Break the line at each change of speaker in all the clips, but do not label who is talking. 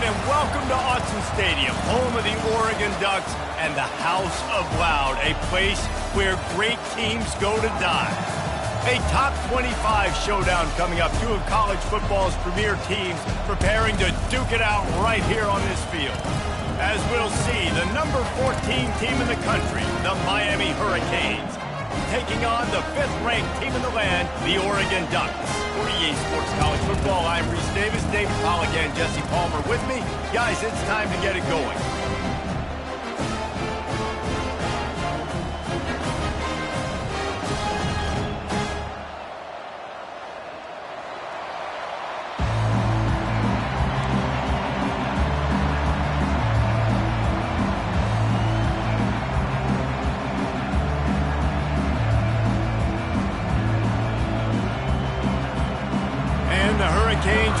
and welcome to Autzen Stadium, home of the Oregon Ducks and the House of Loud, a place where great teams go to die. A top 25 showdown coming up, two of college football's premier teams preparing to duke it out right here on this field. As we'll see, the number 14 team in the country, the Miami Hurricanes, taking on the 5th-ranked team in the land, the Oregon Ducks. For EA Sports College Football, I'm Reese Davis, David Pollock, and Jesse Palmer with me. Guys, it's time to get it going.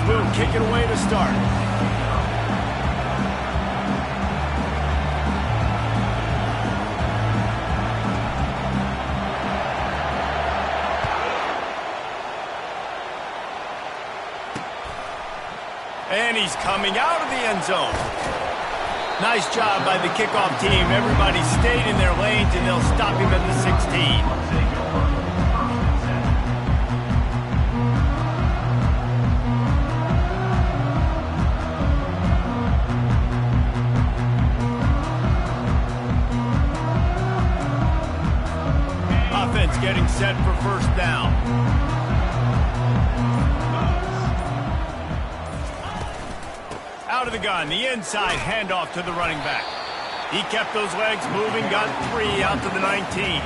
Will kick it away to start. And he's coming out of the end zone. Nice job by the kickoff team. Everybody stayed in their lanes, and they'll stop him at the 16. Getting set for first down. Out of the gun, the inside handoff to the running back. He kept those legs moving, got 3 out to the 19.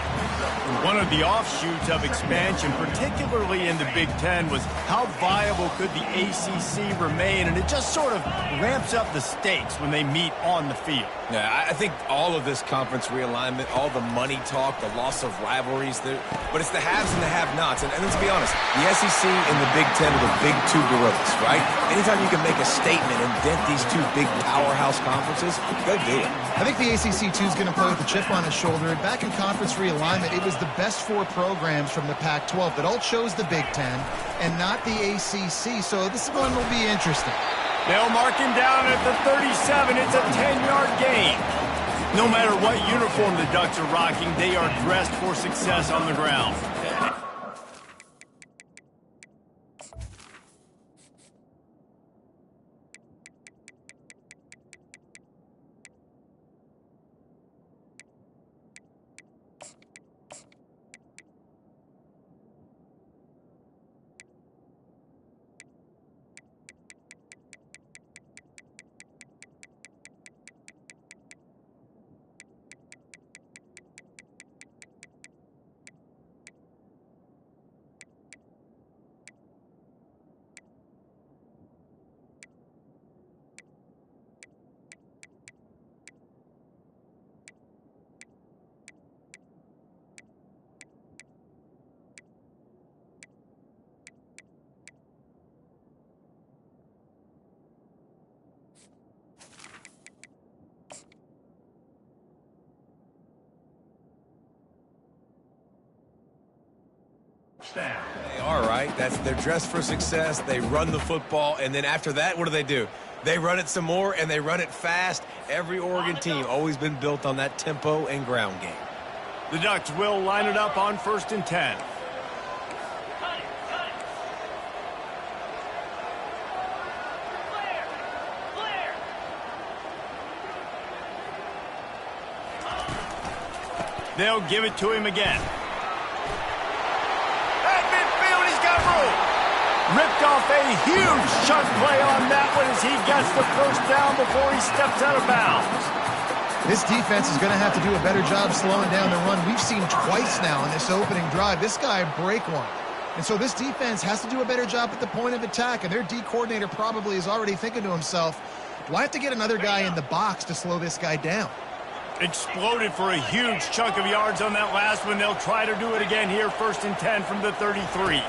One of the offshoots of expansion, particularly in the Big Ten, was how viable could the ACC remain, and it just sort of ramps up the stakes when they meet on the field.
Yeah, I think all of this conference realignment, all the money talk, the loss of rivalries, but it's the haves and the have-nots. And let's be honest, the SEC and the Big Ten are the big two gorillas, right? Anytime you can make a statement and dent these two big powerhouse conferences, go do it.
I think the ACC, too, is going to play with a chip on his shoulder. And back in conference realignment, it was the best 4 programs from the Pac-12 that all chose the Big Ten and not the ACC. So this one will be interesting.
They'll mark him down at the 37. It's a 10-yard gain. No matter what uniform the Ducks are rocking, they are dressed for success on the ground.
All right, they're dressed for success. They run the football, and then after that, what do? They run it some more, and they run it fast. Every Oregon team always been built on that tempo and ground game.
The Ducks will line it up on 1st and 10. They'll give it to him again. Ripped off a huge chunk play on that one as he gets the first down before he steps out of bounds.
This defense is going to have to do a better job slowing down the run. We've seen twice now in this opening drive. This guy break one. And so this defense has to do a better job at the point of attack, and their D coordinator probably is already thinking to himself, do I have to get another guy in the box to slow this guy down?
Exploded for a huge chunk of yards on that last one. They'll try to do it again here, 1st and 10 from the 33.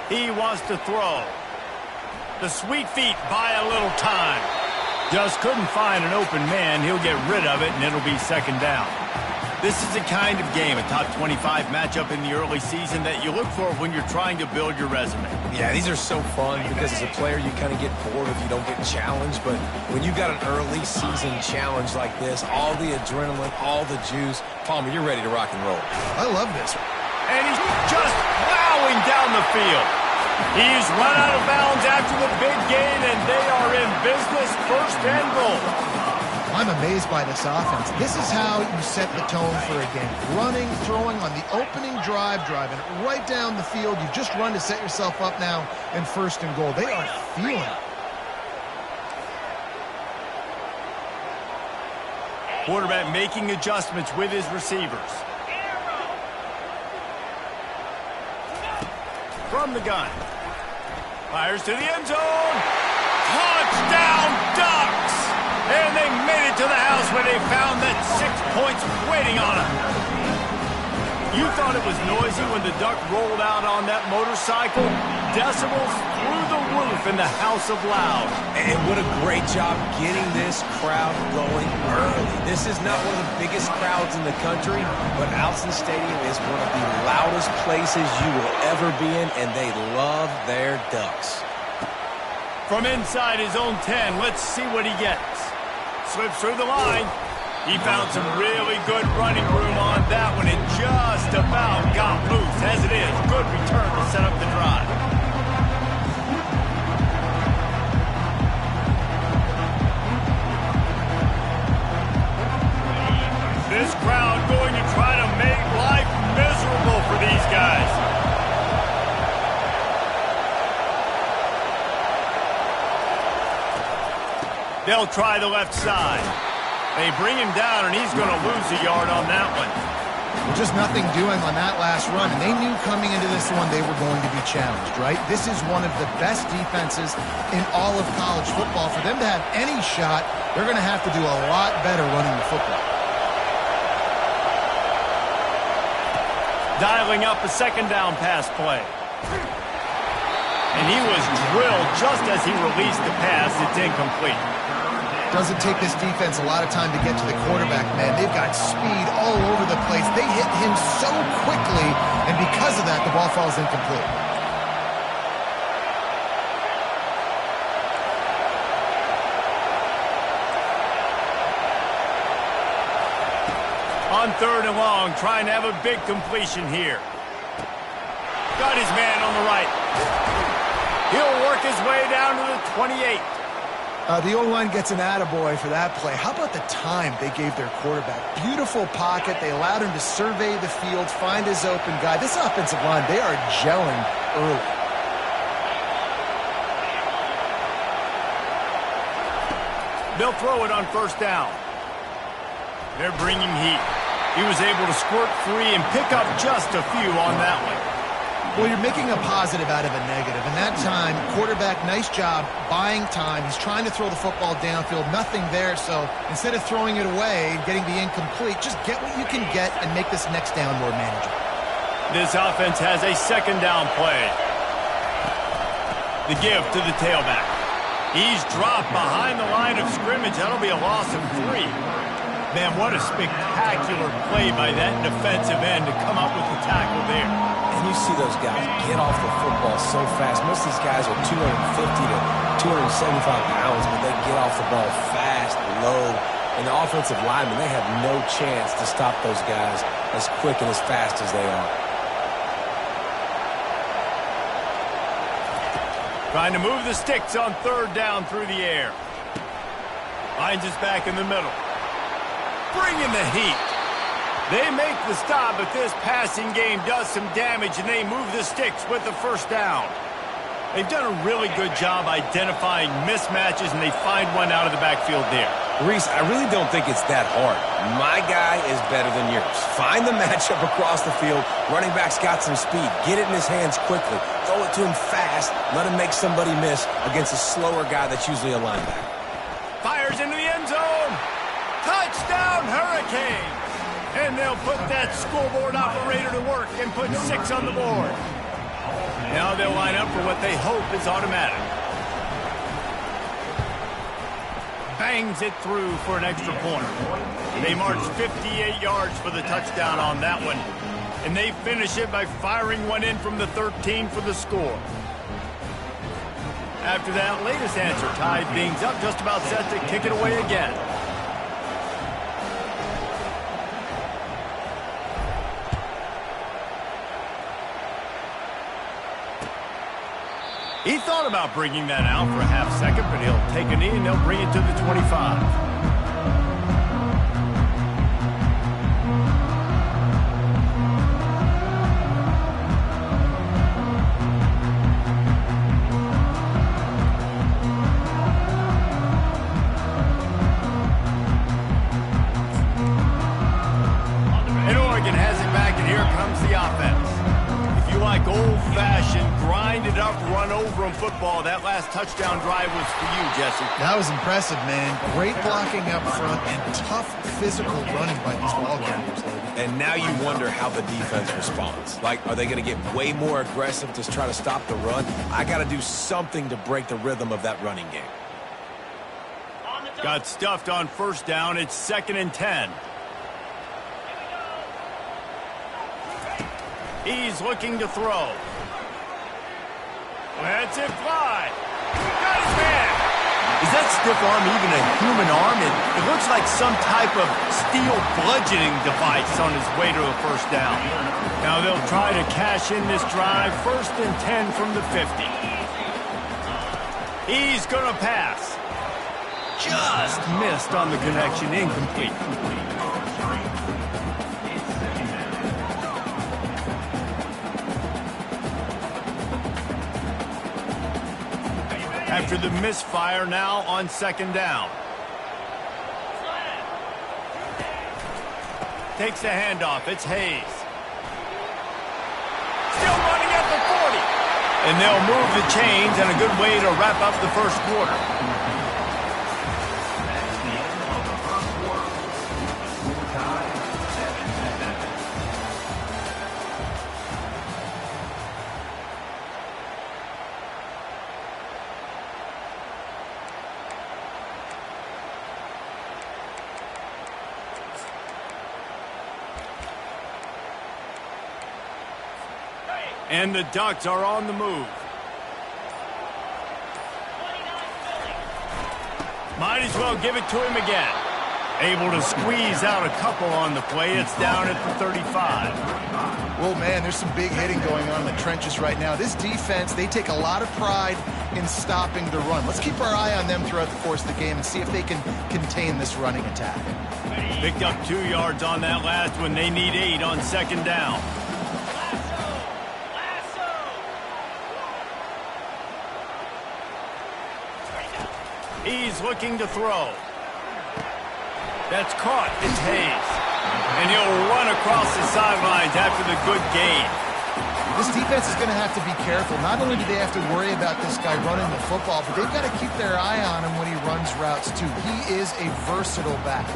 He wants to throw. The sweet feet buy a little time. Just couldn't find an open man. He'll get rid of it, and it'll be 2nd down. This is the kind of game, a top 25 matchup in the early season, that you look for when you're trying to build your resume.
Yeah, these are so fun because as a player, you kind of get bored if you don't get challenged. But when you got an early season challenge like this, all the adrenaline, all the juice, Palmer, you're ready to rock and roll.
I love this one.
And he's just plowing down the field. He's run out of bounds after the big gain, and they are in business, first and goal.
I'm amazed by this offense. This is how you set the tone for a game. Running, throwing on the opening drive, driving right down the field. You've just run to set yourself up now in first and goal. They are feeling it.
Quarterback making adjustments with his receivers. From the gun. Fires to the end zone. Touchdown, Ducks! And they made it to the house where they found that 6 points waiting on them. You thought it was noisy when the Duck rolled out on that motorcycle? Decibels through the roof in the House of Loud.
And what a great job getting this crowd going early. This is not one of the biggest crowds in the country, but Autzen Stadium is one of the loudest places you will ever be in, and they love their Ducks.
From inside his own 10, let's see what he gets. Slips through the line. He found some really good running room on that one and just about got loose. As it is, good return to set up the drive. This crowd going to try to make life miserable for these guys. They'll try the left side. They bring him down, and he's going to lose a yard on that one.
Well, just nothing doing on that last run, and they knew coming into this one they were going to be challenged, right? This is one of the best defenses in all of college football. For them to have any shot, they're going to have to do a lot better running the football.
Dialing up a second down pass play. And he was drilled just as he released the pass. It's incomplete.
Doesn't take this defense a lot of time to get to the quarterback, man. They've got speed all over the place. They hit him so quickly, and because of that, the ball falls incomplete.
On third and long, trying to have a big completion here. Got his man on the right. He'll work his way down to the 28.
The O-line gets an attaboy for that play. How about the time they gave their quarterback? Beautiful pocket. They allowed him to survey the field, find his open guy. This offensive line, they are gelling early.
They'll throw it on first down. They're bringing heat. He was able to squirt free and pick up just a few on that one.
Well, you're making a positive out of a negative. And that time, quarterback, nice job buying time. He's trying to throw the football downfield. Nothing there. So instead of throwing it away and getting the incomplete, just get what you can get and make this next down more manageable.
This offense has a second down play. The give to the tailback. He's dropped behind the line of scrimmage. That'll be a loss of 3. Man, what a spectacular play by that defensive end to come up with the tackle there.
And you see those guys get off the football so fast. Most of these guys are 250 to 275 pounds, but they get off the ball fast, low. And the offensive linemen, they have no chance to stop those guys as quick and as fast as they are.
Trying to move the sticks on third down through the air. Finds us back in the middle. Bringing the heat. They make the stop, but this passing game does some damage, and they move the sticks with the first down. They've done a really good job identifying mismatches, and they find one out of the backfield there.
Reese, I really don't think it's that hard. My guy is better than yours. Find the matchup across the field. Running back's got some speed. Get it in his hands quickly. Throw it to him fast. Let him make somebody miss against a slower guy that's usually a linebacker.
Fires into the end zone. Touchdown, Hurricanes! And they'll put that scoreboard operator to work and put 6 on the board. Now they'll line up for what they hope is automatic. Bangs it through for an extra point. They marched 58 yards for the touchdown on that one. And they finish it by firing one in from the 13 for the score. After that latest answer tied things up, just about set to kick it away again. He thought about bringing that out for a half second, but he'll take a knee and they'll bring it to the 25. And Oregon has it back, and here comes the offense. If you like old-fashioned, grind-it-up, run-over-'em football, that last touchdown drive was for you, Jesse.
That was impressive, man. Great blocking up front and tough physical running by these ball carriers.
And now you wonder how the defense responds. Like, are they going to get way more aggressive to try to stop the run? I got to do something to break the rhythm of that running game.
Got stuffed on first down. It's 2nd and 10. He's looking to throw. Lets it fly. Got his man. Is that stiff arm even a human arm? It looks like some type of steel bludgeoning device on his way to a first down. Now they'll try to cash in this drive. 1st and 10 from the 50. He's going to pass. Just missed on the connection. Incomplete. After the misfire, now on 2nd down. Takes the handoff. It's Hayes. Still running at the 40. And they'll move the chains, and a good way to wrap up the first quarter. And the Ducks are on the move. Might as well give it to him again. Able to squeeze out a couple on the play. It's down at the 35.
Well, man, there's some big hitting going on in the trenches right now. This defense, they take a lot of pride in stopping the run. Let's keep our eye on them throughout the course of the game and see if they can contain this running attack.
Picked up 2 yards on that last one. They need 8 on 2nd down. He's looking to throw. That's caught. It's Hayes. And he'll run across the sidelines after the good gain.
This defense is going to have to be careful. Not only do they have to worry about this guy running the football, but they've got to keep their eye on him when he runs routes, too. He is a versatile back.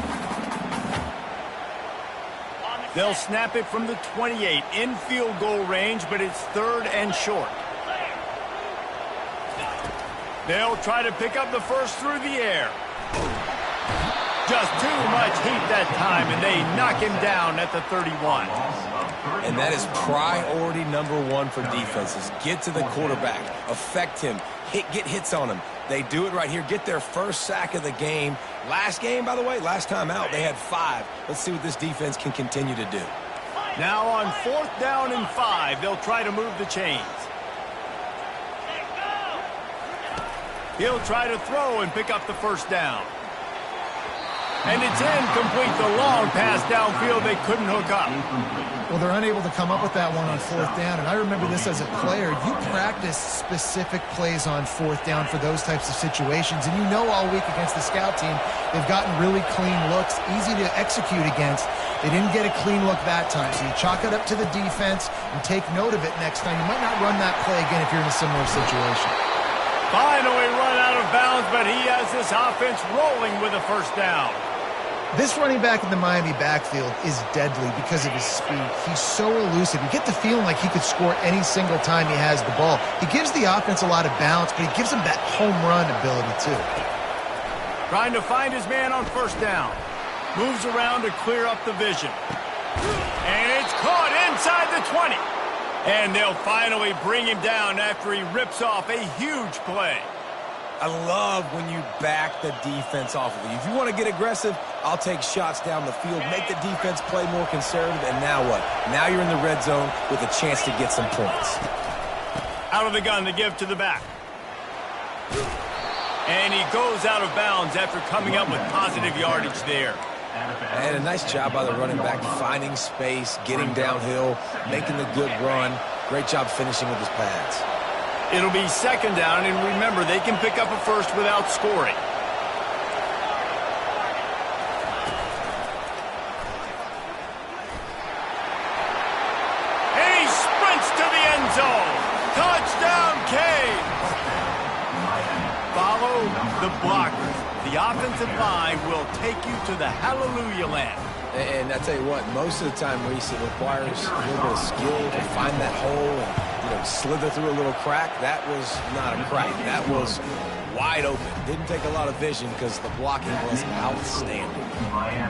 They'll snap it from the 28 in field goal range, but it's 3rd and short. They'll try to pick up the first through the air. Just too much heat that time, and they knock him down at the 31.
And that is priority number 1 for defenses. Get to the quarterback. Affect him. Get hits on him. They do it right here. Get their first sack of the game. Last game, by the way, last time out, they had 5. Let's see what this defense can continue to do.
Now on 4th down and 5, they'll try to move the chains. He'll try to throw and pick up the first down. And it's incomplete. The long pass downfield they couldn't hook up.
Well, they're unable to come up with that one on 4th down, and I remember this as a player. You practice specific plays on 4th down for those types of situations, and you know all week against the scout team, they've gotten really clean looks, easy to execute against. They didn't get a clean look that time, so you chalk it up to the defense and take note of it next time. You might not run that play again if you're in a similar situation.
Finally run out of bounds, but he has this offense rolling with a first down.
This running back in the Miami backfield is deadly because of his speed. He's so elusive. You get the feeling like he could score any single time he has the ball. He gives the offense a lot of balance, but he gives them that home run ability too.
Trying to find his man on first down. Moves around to clear up the vision. And it's caught inside the 20. And they'll finally bring him down after he rips off a huge play.
I love when you back the defense off of you. If you want to get aggressive, I'll take shots down the field, make the defense play more conservative, and now what? Now you're in the red zone with a chance to get some points.
Out of the gun to give to the back. And he goes out of bounds after coming up with positive yardage there.
And a nice job by the running back, finding space, getting downhill, making the good run. Great job finishing with his pads.
It'll be second down, and remember, they can pick up a first without scoring. And he sprints to the end zone. Touchdown, Cade. Follow the blockers. The offensive line will take you to the hallelujah land.
And I tell you what, most of the time, Reese, it requires a little bit of skill to find that hole and, slither through a little crack. That was not a crack. That was wide open. Didn't take a lot of vision because the blocking was outstanding.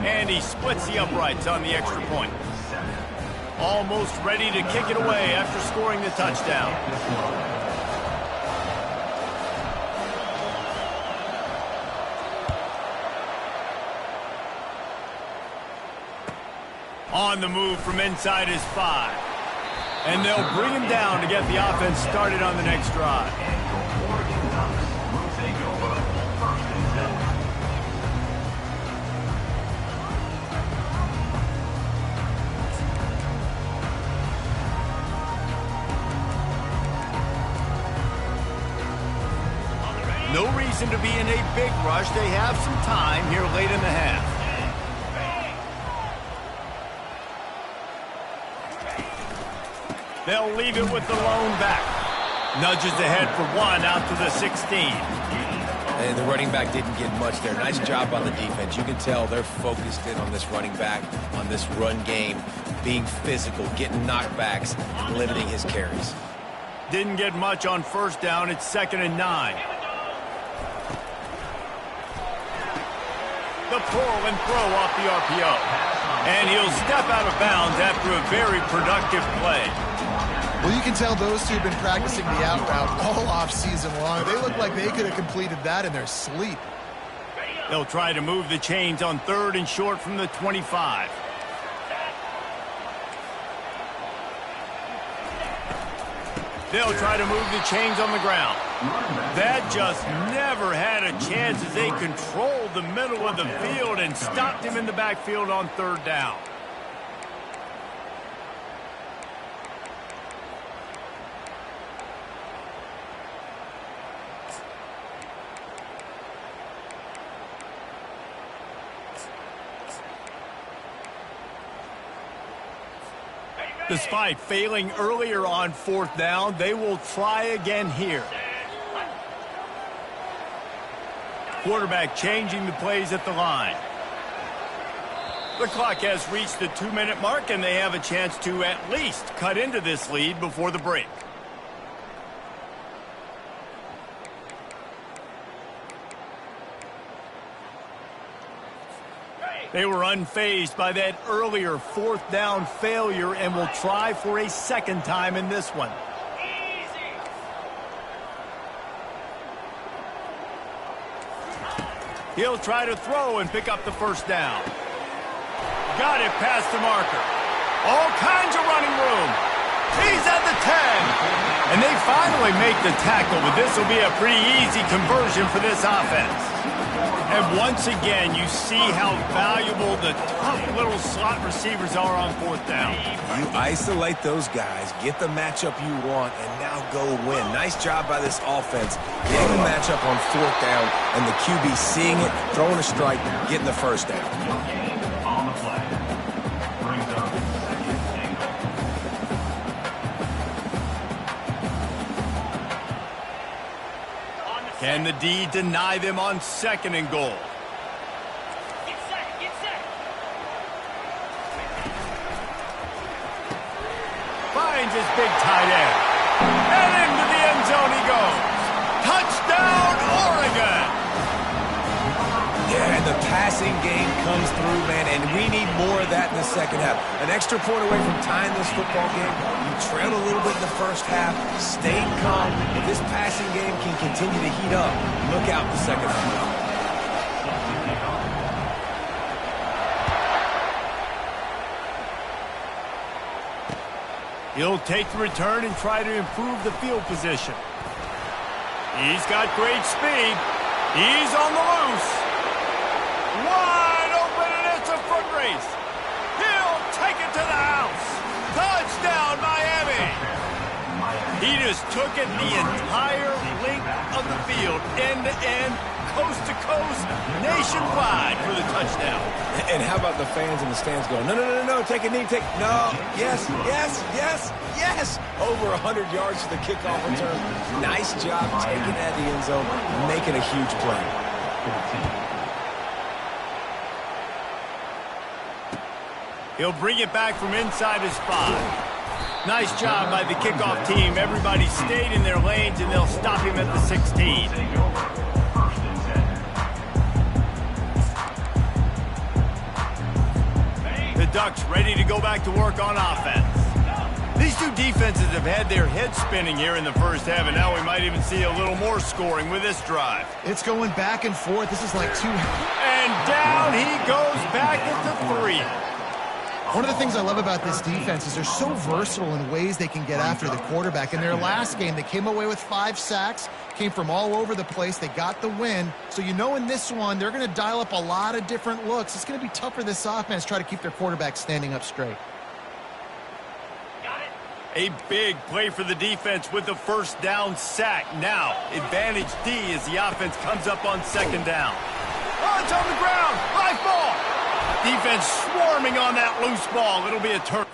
And he splits the uprights on the extra point. Almost ready to kick it away after scoring the touchdown. On the move from inside his 5. And they'll bring him down to get the offense started on the next drive. No reason to be in a big rush. They have some time here late in the half. They'll leave it with the lone back. Nudges ahead for 1 out to the 16.
And the running back didn't get much there. Nice job on the defense. You can tell they're focused in on this running back, on this run game, being physical, getting knockbacks, and limiting his carries.
Didn't get much on first down. It's 2nd and 9. The pull and throw off the RPO. And he'll step out of bounds after a very productive play.
Well, you can tell those two have been practicing the out route all off season long. They look like they could have completed that in their sleep.
They'll try to move the chains on 3rd and short from the 25. They'll try to move the chains on the ground. That just never had a chance as they controlled the middle of the field and stopped him in the backfield on 3rd down. Despite failing earlier on 4th down, they will try again here. Quarterback changing the plays at the line. The clock has reached the 2-minute mark, and they have a chance to at least cut into this lead before the break. They were unfazed by that earlier 4th down failure and will try for a 2nd time in this one. He'll try to throw and pick up the 1st down. Got it past the marker. All kinds of running room. He's at the 10. And they finally make the tackle, but this will be a pretty easy conversion for this offense. And once again, you see how valuable the tough little slot receivers are on 4th down.
You isolate those guys, get the matchup you want, and now go win. Nice job by this offense, getting the matchup on 4th down, and the QB seeing it, throwing a strike, getting the 1st down.
Can the D deny them on 2nd and goal?
Get set.
Finds his big tight end. And into the end zone he goes. Touchdown, Oregon!
Yeah, And the passing game comes through, man, and we need more of that in the second half. An extra point away from tying this football game. You trailed a little bit in the first half, stayed calm. If this passing game can continue to heat up, look out in the second half.
He'll take the return and try to improve the field position. He's got great speed. He's on the loose. Wide open, and it's a foot race. He'll take it to the house. Touchdown, Miami. He just took it the entire length of the field, end to end, coast to coast, nationwide for the touchdown.
And how about the fans in the stands going, no, no, no, no, take a knee, no, yes, yes, yes, yes. Over 100 yards to the kickoff return. Nice job taking that to the end zone, making a huge play.
He'll bring it back from inside his 5. Nice job by the kickoff team. Everybody stayed in their lanes, and they'll stop him at the 16. The Ducks ready to go back to work on offense. These two defenses have had their heads spinning here in the first half, and now we might even see a little more scoring with this drive.
It's going back and forth. This is like two.
And down he goes back at the 3.
One of the things I love about this defense is they're so versatile in ways they can get after the quarterback. In their last game, they came away with 5 sacks, came from all over the place. They got the win. So you know in this one, they're going to dial up a lot of different looks. It's going to be tough for this offense to try to keep their quarterback standing up straight.
A big play for the defense with the first down sack. Now, advantage D as the offense comes up on second down. Oh, it's on the ground. Live ball. Defense swarming on that loose ball. It'll be a turn.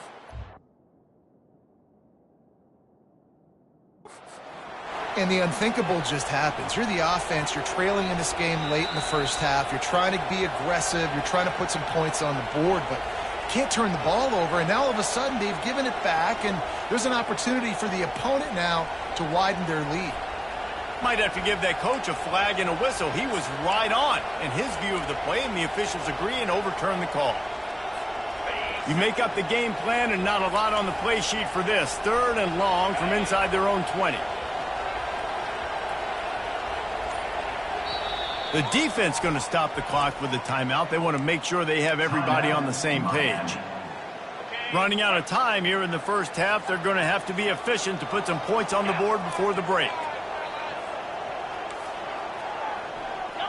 And the unthinkable just happens. You're the offense. You're trailing in this game late in the first half. You're trying to be aggressive. You're trying to put some points on the board, but you can't turn the ball over. And now all of a sudden they've given it back, and there's an opportunity for the opponent now to widen their lead.
Might have to give that coach a flag and a whistle. He was right on in his view of the play, and the officials agree and overturn the call. You make up the game plan, and not a lot on the play sheet for this. 3rd and long from inside their own 20. The defense going to stop the clock with the timeout. They want to make sure they have everybody on the same page. Running out of time here in the first half, they're going to have to be efficient to put some points on the board before the break.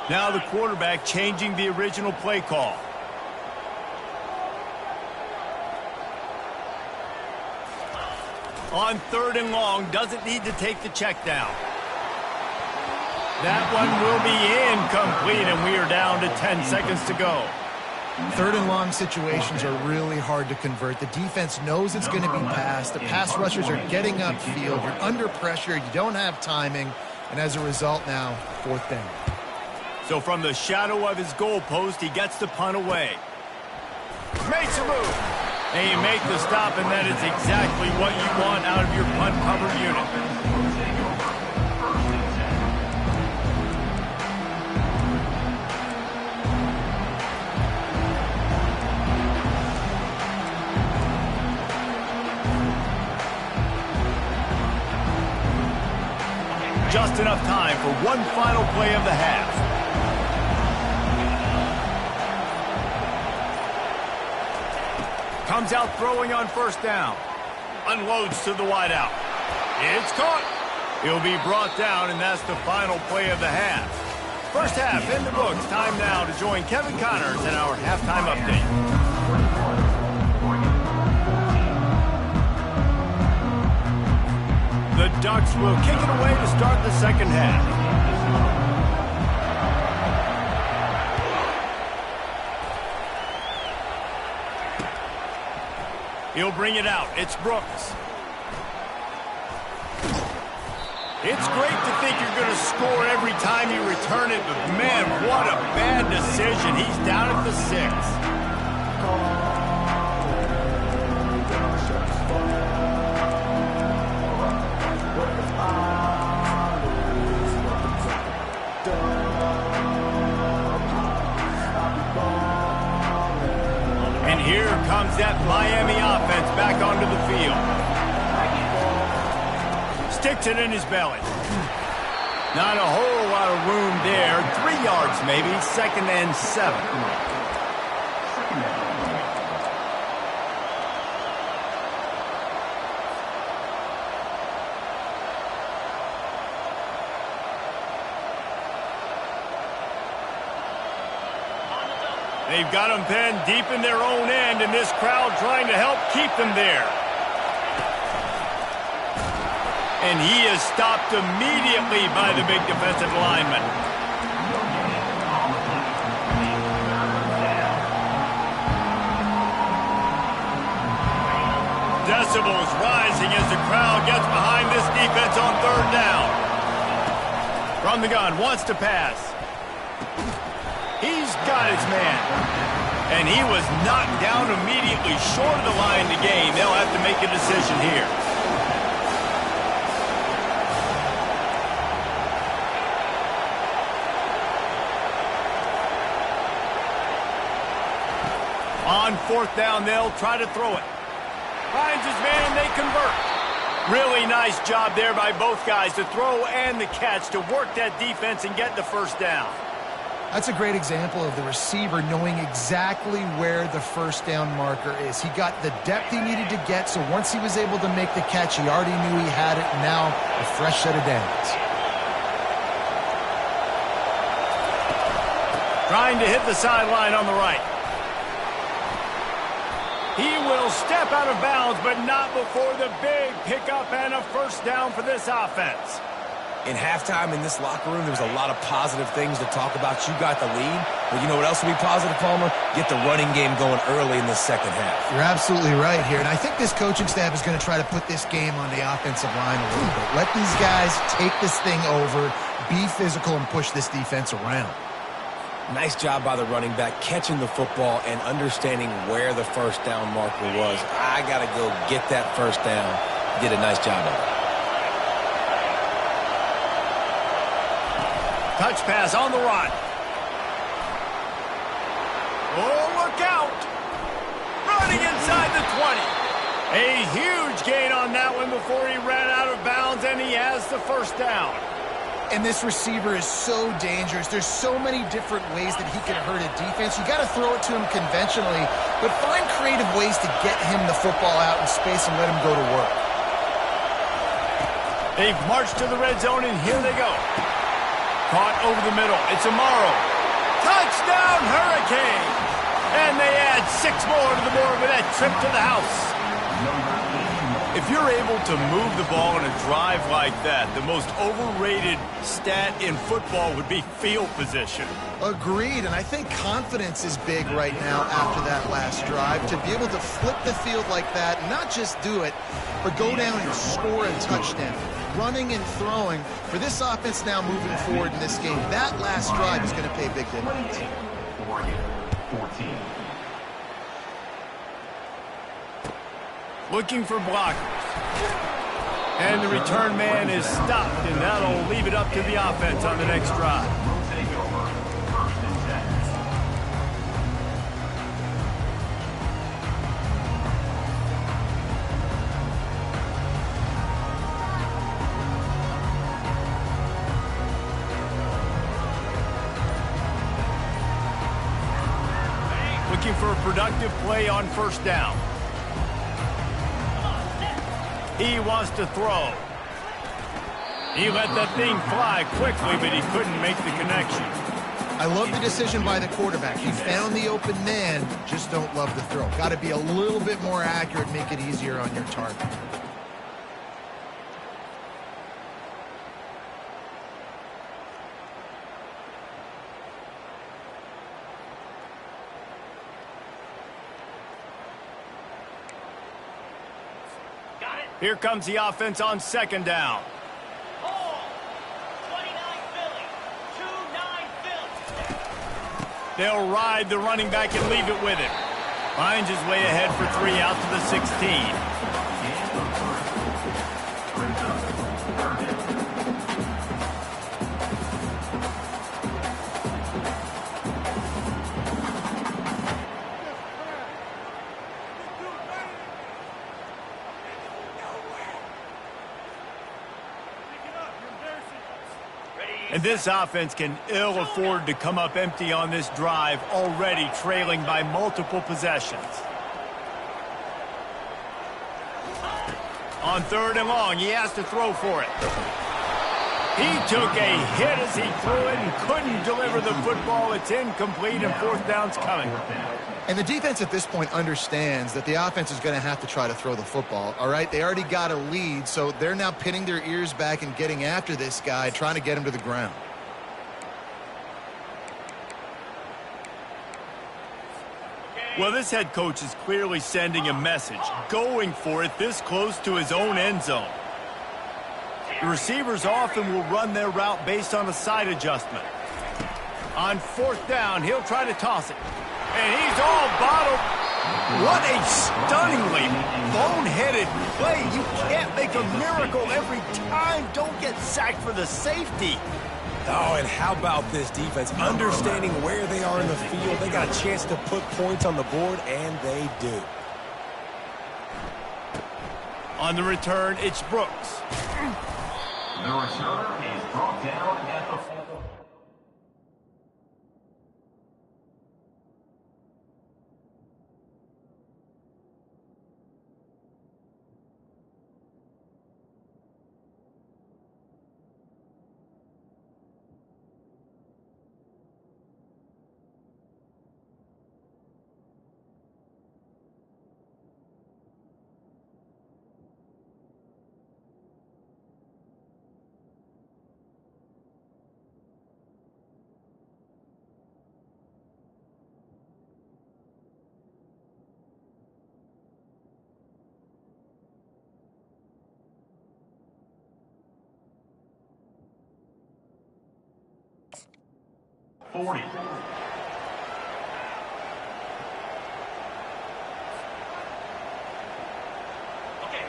Now the quarterback changing the original play call. On 3rd and long, doesn't need to take the check down. That one will be incomplete, and we are down to 10 seconds to go.
3rd and long situations are really hard to convert. The defense knows it's going to be passed. The pass rushers are getting upfield. You're under pressure. You don't have timing. And as a result now, 4th down.
So from the shadow of his goalpost, he gets the punt away. Makes a move. And you make the stop, and that is exactly what you want out of your punt cover unit. Just enough time for one final play of the half. Comes out throwing on 1st down. Unloads to the wideout. It's caught. He'll be brought down, and that's the final play of the half. First half in the books. Time now to join Kevin Connors in our halftime update. The Ducks will kick it away to start the second half. He'll bring it out. It's Brooks. It's great to think you're going to score every time you return it, but man, what a bad decision. He's down at the 6. puts it in his belly. Not a whole lot of room there. 3 yards maybe. 2nd and 7. They've got them pinned deep in their own end, and this crowd trying to help keep them there. And he is stopped immediately by the big defensive lineman. Decibels rising as the crowd gets behind this defense on 3rd down. From the gun, wants to pass. He's got his man. And he was knocked down immediately short of the line to gain. They'll have to make a decision here. On 4th down, they'll try to throw it. Finds his man, they convert. Really nice job there by both guys to throw and the catch to work that defense and get the 1st down.
That's a great example of the receiver knowing exactly where the 1st down marker is. He got the depth he needed to get, so once he was able to make the catch, he already knew he had it. Now, a fresh set of downs.
Trying to hit the sideline on the right. He will step out of bounds, but not before the big pickup and a 1st down for this offense.
In halftime in this locker room, there was a lot of positive things to talk about. You got the lead. But you know what else will be positive, Palmer? Get the running game going early in the 2nd half.
You're absolutely right here. And I think this coaching staff is going to try to put this game on the offensive line a little bit. Let these guys take this thing over, be physical, and push this defense around.
Nice job by the running back, catching the football and understanding where the 1st down marker was. I got to go get that 1st down. Did a nice job of it.
Touch pass on the run. Oh, look out. Running inside the 20. A huge gain on that one before he ran out of bounds, and he has the 1st down.
And this receiver is so dangerous. There's so many different ways that he can hurt a defense. You got to throw it to him conventionally, but find creative ways to get him the football out in space and let him go to work.
They've marched to the red zone, and here they go. Caught over the middle. It's Amaro. Touchdown, Hurricane! And they add 6 more to the board with that trip to the house. If you're able to move the ball in a drive like that, the most overrated stat in football would be field position.
Agreed, and I think confidence is big right now after that last drive. To be able to flip the field like that, not just do it, but go down and score a touchdown. Running and throwing, for this offense now moving forward in this game, that last drive is going to pay big dividends.
Looking for blockers. And the return man is stopped, and that'll leave it up to the offense on the next drive. Looking for a productive play on 1st down. He wants to throw. He let that thing fly quickly, but he couldn't make the connection.
I love the decision by the quarterback. He found the open man, just don't love the throw. Got to be a little bit more accurate, make it easier on your target.
Here comes the offense on 2nd down.
Ball. 29 Philly. 2-9 Philly.
They'll ride the running back and leave it with him. Finds his way ahead for 3 out to the 16. And this offense can ill afford to come up empty on this drive, already trailing by multiple possessions. On 3rd and long, he has to throw for it. He took a hit as he threw it and couldn't deliver the football. It's incomplete, and 4th down's coming.
And the defense at this point understands that the offense is going to have to try to throw the football, all right? They already got a lead, so they're now pinning their ears back and getting after this guy, trying to get him to the ground.
Well, this head coach is clearly sending a message, going for it this close to his own end zone. The receivers often will run their route based on a side adjustment. On 4th down, he'll try to toss it. And he's all bottled. What a stunningly boneheaded play. You can't make a miracle every time. Don't get sacked for the safety.
Oh, and how about this defense? Understanding where they are in the field. They got a chance to put points on the board, and they do.
On the return, it's Brooks.
The returner is brought down at the 4.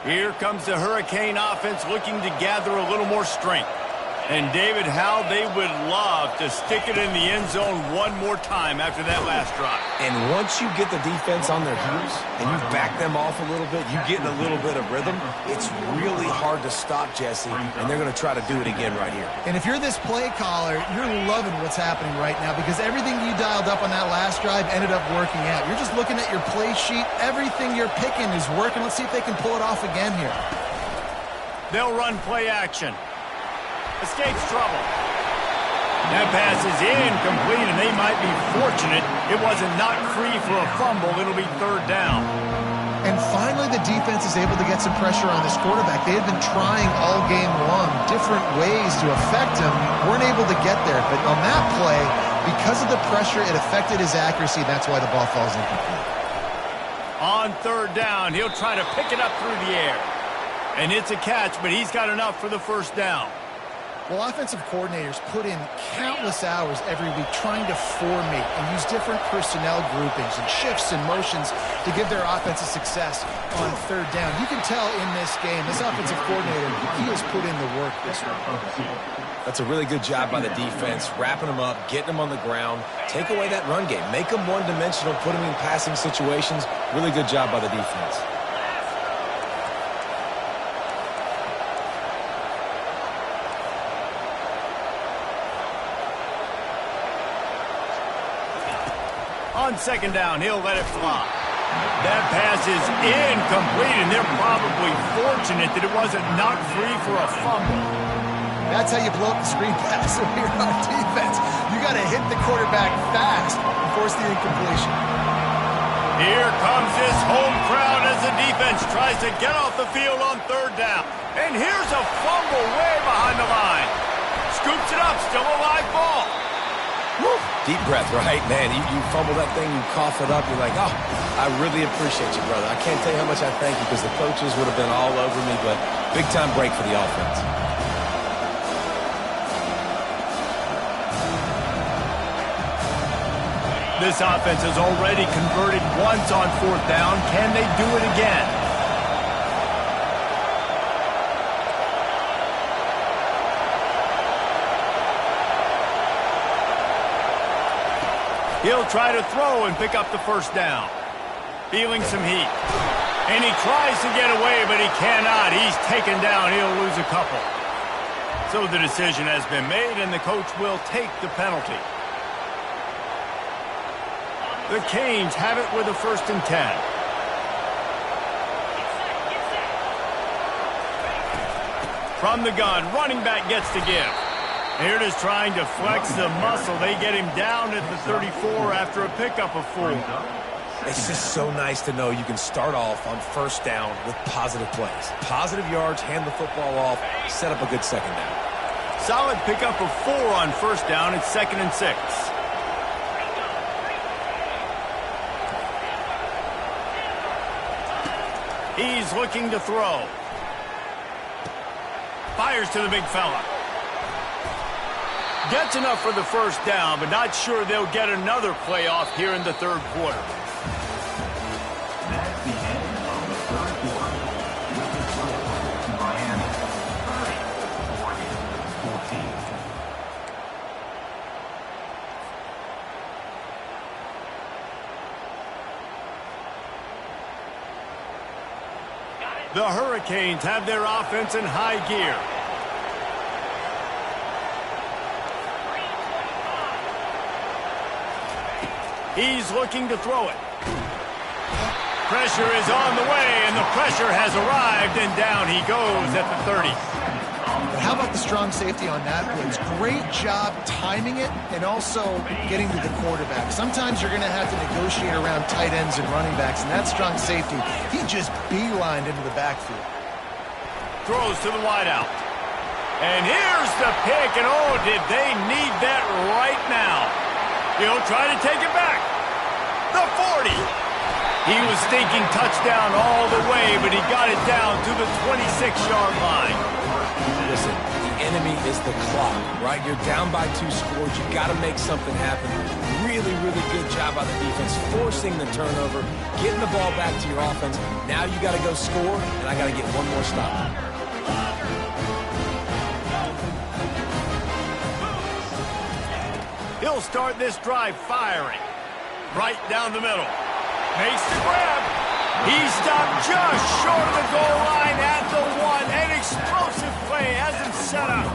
Here comes the Hurricane offense looking to gather a little more strength. And David, how they would love to stick it in the end zone one more time after that last drive.
And once you get the defense on their heels and you back them off a little bit, you get in a little bit of rhythm, it's really hard to stop, Jesse, and they're going to try to do it again right here.
And if you're this play caller, you're loving what's happening right now because everything you dialed up on that last drive ended up working out. You're just looking at your play sheet. Everything you're picking is working. Let's see if they can pull it off again here.
They'll run play action. Escapes trouble. That pass is incomplete, and they might be fortunate it wasn't knocked free for a fumble. It'll be 3rd down.
And finally, the defense is able to get some pressure on this quarterback. They had been trying all game long different ways to affect him. Weren't able to get there. But on that play, because of the pressure, it affected his accuracy. That's why the ball falls incomplete.
On 3rd down, he'll try to pick it up through the air. And it's a catch, but he's got enough for the 1st down.
Well, offensive coordinators put in countless hours every week trying to formate and use different personnel groupings and shifts and motions to give their offense a success on 3rd down. You can tell in this game, this offensive coordinator, he has put in the work this week.
That's a really good job by the defense, wrapping them up, getting them on the ground, take away that run game, make them one-dimensional, put them in passing situations. Really good job by the defense.
On 2nd down, he'll let it fly. That pass is incomplete, and they're probably fortunate that it wasn't knocked free for a fumble.
That's how you blow up the screen pass when you're on defense. You got to hit the quarterback fast and force the incompletion.
Here comes this home crowd as the defense tries to get off the field on 3rd down. And here's a fumble way behind the line. Scoops it up, still a live ball.
Woo. Deep breath, right? Man, you fumble that thing, you cough it up, you're like, oh, I really appreciate you, brother. I can't tell you how much I thank you because the coaches would have been all over me, but big-time break for the offense.
This offense has already converted once on 4th down. Can they do it again? He'll try to throw and pick up the 1st down. Feeling some heat. And he tries to get away, but he cannot. He's taken down. He'll lose a couple. So the decision has been made, and the coach will take the penalty. The Canes have it with a 1st and 10. From the gun, running back gets to give. Here it is trying to flex the muscle. They get him down at the 34 after a pickup of 4.
It's just so nice to know you can start off on 1st down with positive plays. Positive yards, hand the football off, set up a good 2nd down.
Solid pickup of 4 on 1st down. It's 2nd and 6. He's looking to throw. Fires to the big fella. Gets enough for the 1st down, but not sure they'll get another play off here in the 3rd quarter.
That's the end of the 3rd quarter. With the score, Miami 30, Oregon 14.
The Hurricanes have their offense in high gear. He's looking to throw it. Pressure is on the way, and the pressure has arrived, and down he goes at the 30.
But how about the strong safety on that blitz? Great job timing it and also getting to the quarterback. Sometimes you're going to have to negotiate around tight ends and running backs, and that strong safety, he just beelined into the backfield.
Throws to the wideout. And here's the pick, and oh, did they need that right now. He'll try to take it back. The 40. He was thinking touchdown all the way, but he got it down to the 26-yard line.
Listen, the enemy is the clock, right? You're down by 2 scores. You got to make something happen. Really, really good job by the defense, forcing the turnover, getting the ball back to your offense. Now you got to go score, and I got to get one more stop.
He'll start this drive firing. Right down the middle. Makes the grab. He stopped just short of the goal line at the 1. An explosive play has him set up.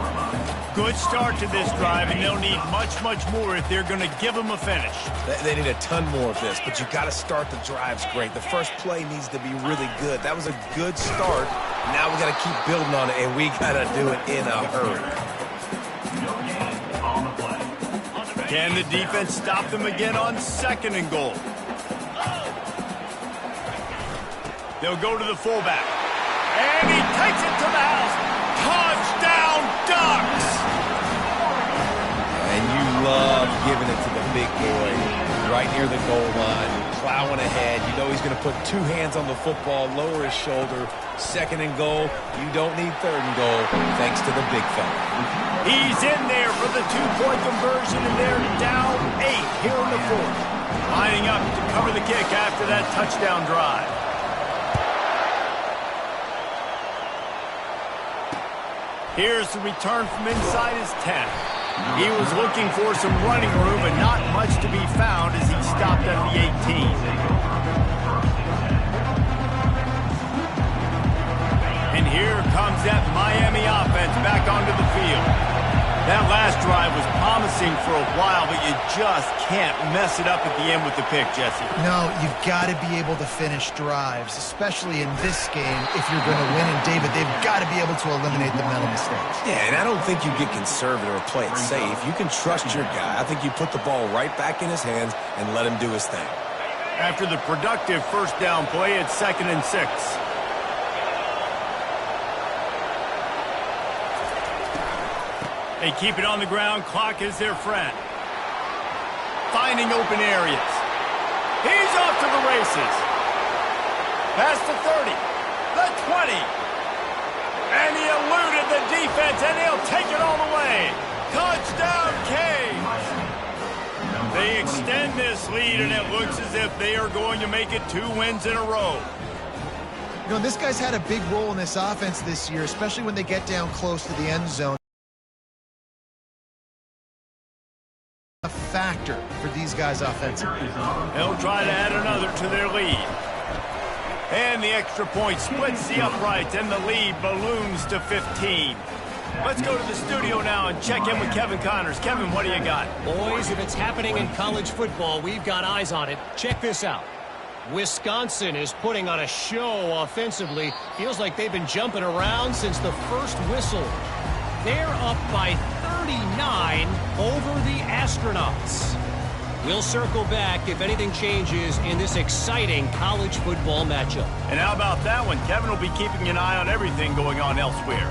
Good start to this drive, and they'll need much, much more if they're going to give him a finish.
They need a ton more of this, but you got to start the drives great. The first play needs to be really good. That was a good start. Now we got to keep building on it, and we got to do it in a hurry.
Can the defense stop them again on 2nd and goal? They'll go to the fullback. And he takes it to the house. Touchdown, Ducks!
And you love giving it to the big boy right near the goal line, plowing ahead. You know he's going to put 2 hands on the football, lower his shoulder. 2nd and goal. You don't need 3rd and goal, thanks to the big fella.
He's in there for the 2-point conversion, and they're down 8 here in the 4th. Lining up to cover the kick after that touchdown drive. Here's the return from inside his 10. He was looking for some running room, but not much to be found as he stopped at the 18. And here comes that Miami offense back onto the field. That last drive was promising for a while, but you just can't mess it up at the end with the pick, Jesse.
No, you've got to be able to finish drives, especially in this game if you're going to win. And, David, they've got to be able to eliminate the mental mistakes.
Yeah, and I don't think you get conservative or play it safe. You can trust your guy. I think you put the ball right back in his hands and let him do his thing.
After the productive 1st down play, it's 2nd and 6. They keep it on the ground. Clock is their friend. Finding open areas. He's off to the races. Past the 30. The 20. And he eluded the defense, and he'll take it all the way. Touchdown, Canes. They extend this lead, and it looks as if they are going to make it 2 wins in a row.
You know, this guy's had a big role in this offense this year, especially when they get down close to the end zone. A factor for these guys offensively.
They'll try to add another to their lead. And the extra point splits the uprights, and the lead balloons to 15. Let's go to the studio now and check in with Kevin Connors. Kevin, what do you got?
Boys, if it's happening in college football, we've got eyes on it. Check this out. Wisconsin is putting on a show offensively. Feels like they've been jumping around since the first whistle. They're up by 39 over the Astronauts. We'll circle back if anything changes in this exciting college football matchup.
And how about that one? Kevin will be keeping an eye on everything going on elsewhere.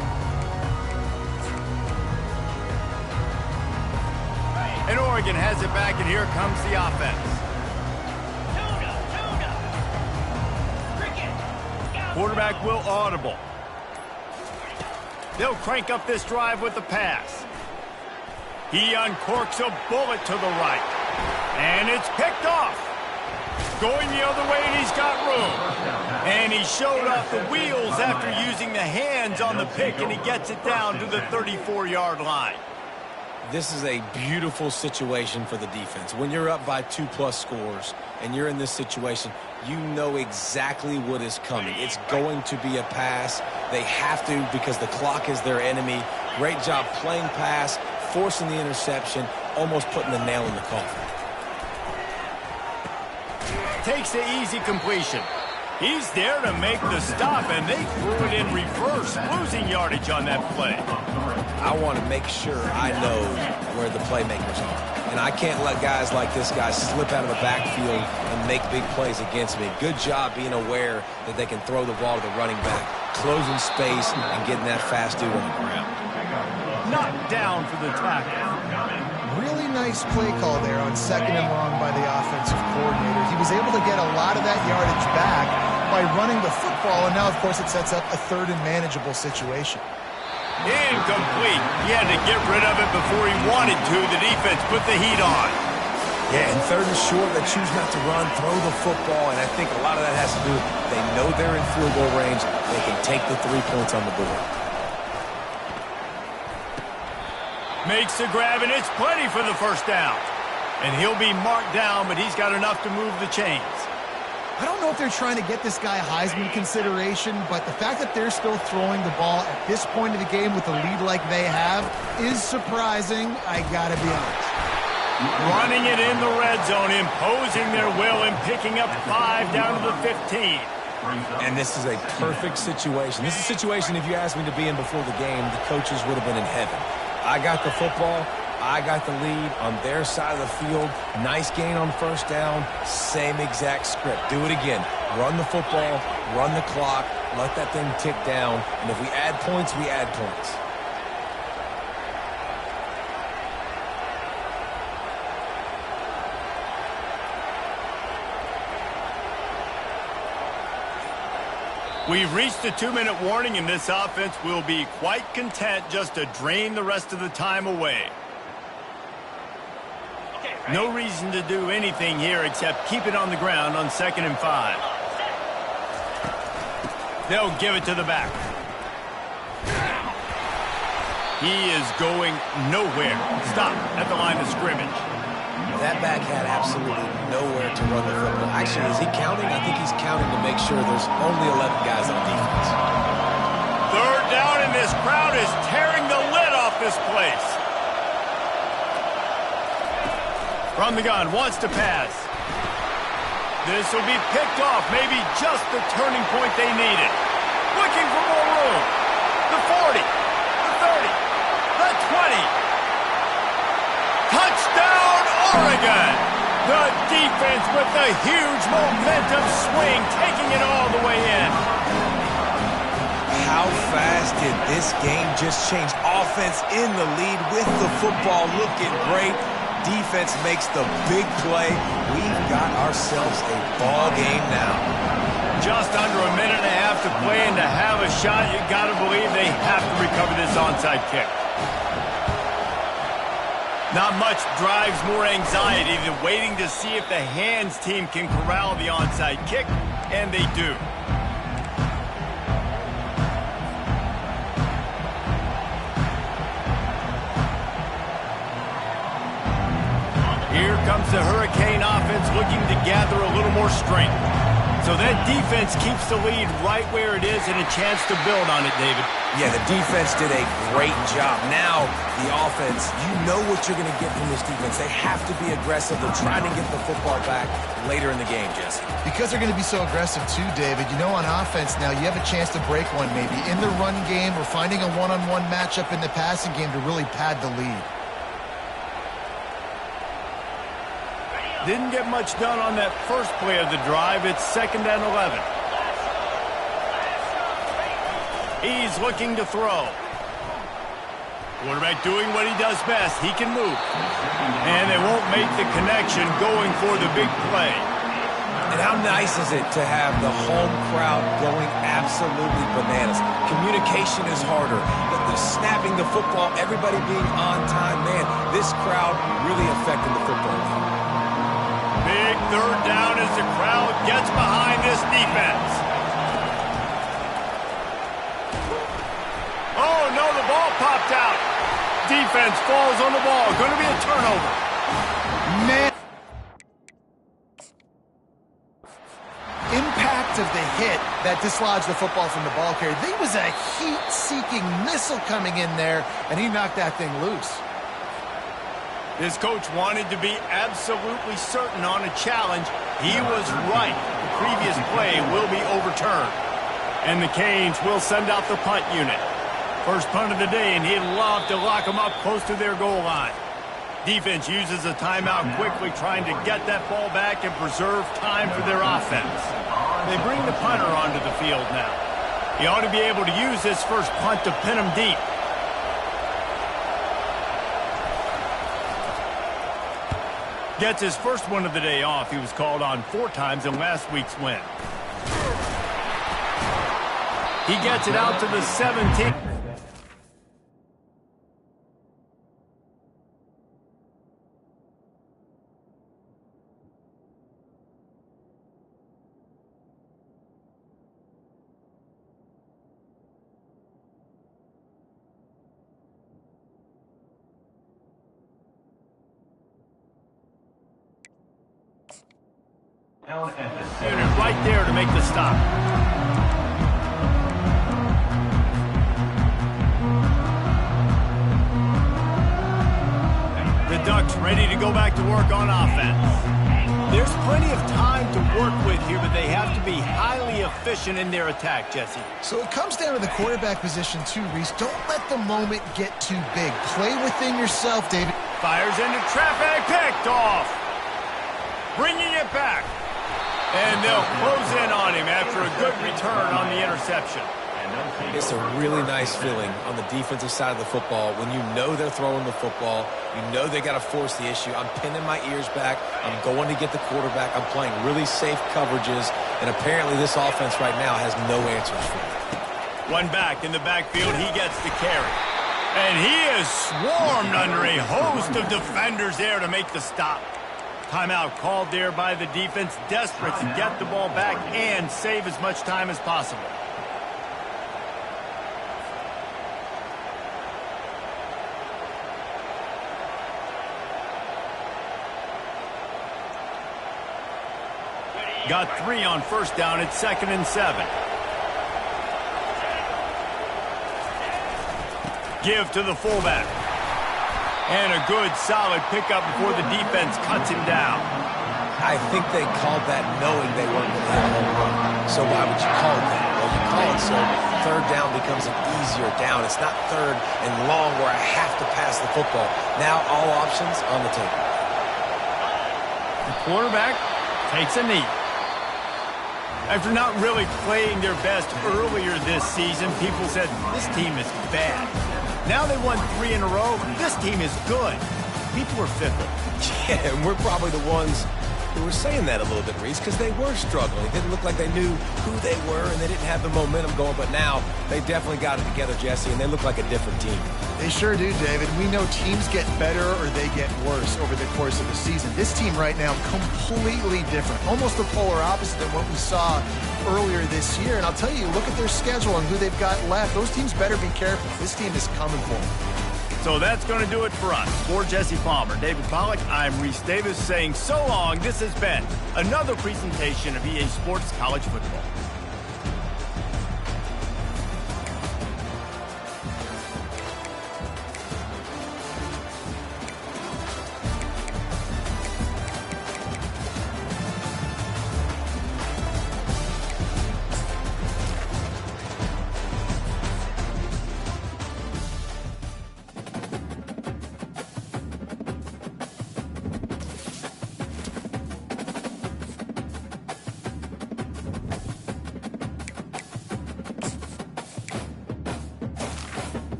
And Oregon has it back, and here comes the offense. Quarterback will audible. They'll crank up this drive with the pass. He uncorks a bullet to the right. And it's picked off. Going the other way, and he's got room. And he showed off the wheels after using the hands on the pick, and he gets it down to the 34-yard line.
This is a beautiful situation for the defense. When you're up by 2+ scores and you're in this situation, you know exactly what is coming. It's going to be a pass. They have to because the clock is their enemy. Great job playing pass, forcing the interception, almost putting the nail in the coffin.
Takes the easy completion. He's there to make the stop, and they threw it in reverse, losing yardage on that play.
I want to make sure I know where the playmakers are. And I can't let guys like this guy slip out of the backfield and make big plays against me. Good job being aware that they can throw the ball to the running back, closing space, and getting that fast dude on the ground.
Knocked down for the tackle.
Really nice play call there on 2nd and long by the offensive coordinator. He was able to get a lot of that yardage back by running the football, and now, of course, it sets up a 3rd and manageable situation.
Incomplete. He had to get rid of it before he wanted to. The defense put the heat on.
Yeah, and 3rd and short, they choose not to run, throw the football, and I think a lot of that has to do with they know they're in field goal range. They can take the 3 points on the board.
Makes the grab, and it's plenty for the first down. And he'll be marked down, but he's got enough to move the chains.
I don't know if they're trying to get this guy Heisman consideration, but the fact that they're still throwing the ball at this point of the game with a lead like they have is surprising, I gotta be honest.
Running it in the red zone, imposing their will and picking up 5 down to the 15.
And this is a perfect situation. This is a situation, if you asked me to be in before the game, the coaches would have been in heaven. I got the football. I got the lead on their side of the field. Nice gain on 1st down. Same exact script. Do it again. Run the football, run the clock, let that thing tick down. And if we add points, we add points.
We've reached the 2-minute warning, and this offense will be quite content just to drain the rest of the time away. No reason to do anything here except keep it on the ground on 2nd and 5. They'll give it to the back. He is going nowhere. Stop at the line of scrimmage.
That back had absolutely nowhere to run the football. Actually, is he counting? I think he's counting to make sure there's only 11 guys on defense.
3rd down, and this crowd is tearing the lid off this place. From the gun, wants to pass. This will be picked off, maybe just the turning point they needed. Looking for more room. The 40, the 30, the 20. Touchdown, Oregon! The defense with the huge momentum swing, taking it all the way in.
How fast did this game just change? Offense in the lead with the football, looking great. Defense makes the big play. We've got ourselves a ball game now.
Just under a minute and a half to play, and to have a shot, you got to believe they have to recover this onside kick. Not much drives more anxiety than waiting to see if the hands team can corral the onside kick, and they do. Here comes the Hurricane offense looking to gather a little more strength. So that defense keeps the lead right where it is and a chance to build on it, David.
Yeah, the defense did a great job. Now, the offense, you know what you're going to get from this defense. They have to be aggressive. They're trying to get the football back later in the game, Jesse.
Because they're going to be so aggressive too, David, you know on offense now you have a chance to break one maybe in the run game or finding a one-on-one matchup in the passing game to really pad the lead.
Didn't get much done on that first play of the drive. It's 2nd and 11. He's looking to throw. Quarterback doing what he does best. He can move. And they won't make the connection going for the big play.
And how nice is it to have the home crowd going absolutely bananas? Communication is harder. The snapping the football, everybody being on time. Man, this crowd really affecting the football game.
Big 3rd down as the crowd gets behind this defense. Oh, no, the ball popped out. Defense falls on the ball. Going to be a turnover.
Man. Impact of the hit that dislodged the football from the ball carrier. There was a heat-seeking missile coming in there, and he knocked that thing loose.
This coach wanted to be absolutely certain on a challenge. He was right. The previous play will be overturned. And the Canes will send out the punt unit. First punt of the day, and he'd love to lock them up close to their goal line. Defense uses a timeout quickly, trying to get that ball back and preserve time for their offense. They bring the punter onto the field now. He ought to be able to use this first punt to pin him deep. Gets his first one of the day off. He was called on 4 times in last week's win. He gets it out to the 17. Unit right there to make the stop. The Ducks ready to go back to work on offense. There's plenty of time to work with here, but they have to be highly efficient in their attack, Jesse.
So it comes down to the quarterback position too, Reese. Don't let the moment get too big. Play within yourself, David.
Fires into traffic, picked off. Bringing it back. And they'll close in on him after a good return on the interception.
It's a really nice feeling on the defensive side of the football when you know they're throwing the football. You know they got to force the issue. I'm pinning my ears back. I'm going to get the quarterback. I'm playing really safe coverages. And apparently this offense right now has no answers for it.
One back in the backfield. He gets the carry. And he is swarmed under a host of defenders there to make the stop. Timeout called there by the defense, desperate to get the ball back and save as much time as possible. Got 3 on first down at 2nd and 7. Give to the fullback. And a good, solid pickup before the defense cuts him down.
I think they called that knowing they weren't going to hit a home run. So why would you call it that? Well, you call it so 3rd down becomes an easier down. It's not 3rd and long where I have to pass the football. Now all options on the table.
The quarterback takes a knee. After not really playing their best earlier this season, people said, this team is bad. Now they won 3 in a row. This team is good. People are fickle.
Yeah, and we're probably the ones who were saying that a little bit, Reese, because they were struggling. It didn't look like they knew who they were, and they didn't have the momentum going. But now they definitely got it together, Jesse, and they look like a different team.
They sure do, David. We know teams get better or they get worse over the course of the season. This team right now, completely different. Almost the polar opposite than what we saw earlier this year. And I'll tell you, look at their schedule and who they've got left. Those teams better be careful. This team is coming for them.
So that's going to do it for us. For Jesse Palmer, David Pollack, I'm Reese Davis saying so long. This has been another presentation of EA Sports College Football.